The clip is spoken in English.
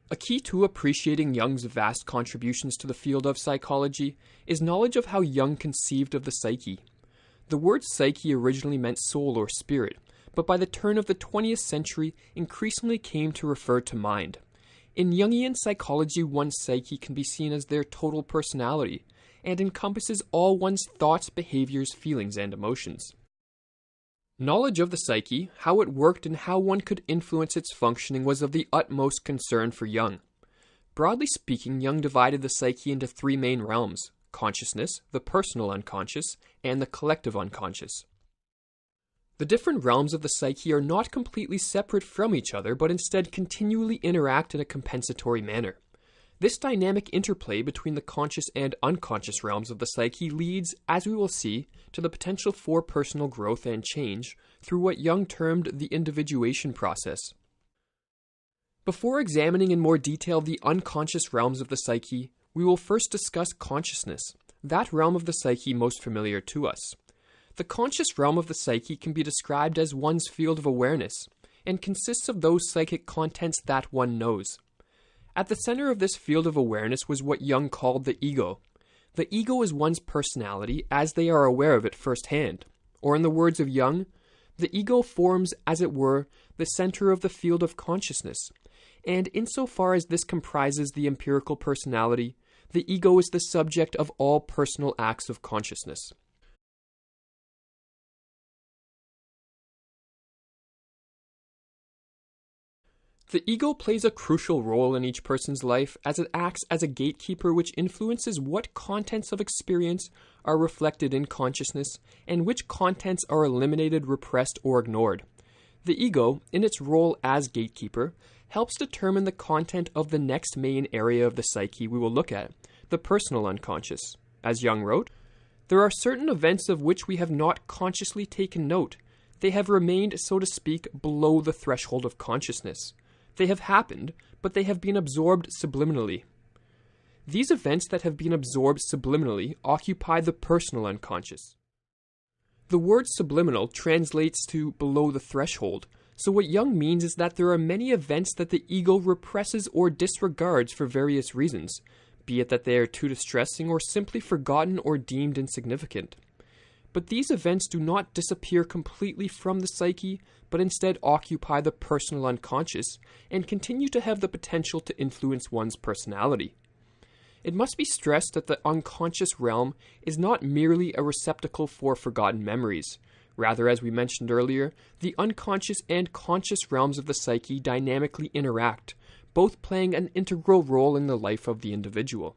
A key to appreciating Jung's vast contributions to the field of psychology is knowledge of how Jung conceived of the psyche. The word psyche originally meant soul or spirit, but by the turn of the 20th century increasingly came to refer to mind. In Jungian psychology, one's psyche can be seen as their total personality, and encompasses all one's thoughts, behaviors, feelings, and emotions. Knowledge of the psyche, how it worked, and how one could influence its functioning was of the utmost concern for Jung. Broadly speaking, Jung divided the psyche into three main realms: consciousness, the personal unconscious, and the collective unconscious. The different realms of the psyche are not completely separate from each other, but instead continually interact in a compensatory manner. This dynamic interplay between the conscious and unconscious realms of the psyche leads, as we will see, to the potential for personal growth and change through what Jung termed the individuation process. Before examining in more detail the unconscious realms of the psyche, we will first discuss consciousness, that realm of the psyche most familiar to us. The conscious realm of the psyche can be described as one's field of awareness, and consists of those psychic contents that one knows. At the center of this field of awareness was what Jung called the ego. The ego is one's personality as they are aware of it firsthand. Or in the words of Jung, the ego forms, as it were, the center of the field of consciousness. And insofar as this comprises the empirical personality, the ego is the subject of all personal acts of consciousness. The ego plays a crucial role in each person's life as it acts as a gatekeeper which influences what contents of experience are reflected in consciousness and which contents are eliminated, repressed, or ignored. The ego, in its role as gatekeeper, helps determine the content of the next main area of the psyche we will look at, the personal unconscious. As Jung wrote, "There are certain events of which we have not consciously taken note. They have remained, so to speak, below the threshold of consciousness. They have happened, but they have been absorbed subliminally." These events that have been absorbed subliminally occupy the personal unconscious. The word subliminal translates to below the threshold, so what Jung means is that there are many events that the ego represses or disregards for various reasons, be it that they are too distressing or simply forgotten or deemed insignificant. But these events do not disappear completely from the psyche, but instead occupy the personal unconscious and continue to have the potential to influence one's personality. It must be stressed that the unconscious realm is not merely a receptacle for forgotten memories. Rather, as we mentioned earlier, the unconscious and conscious realms of the psyche dynamically interact, both playing an integral role in the life of the individual.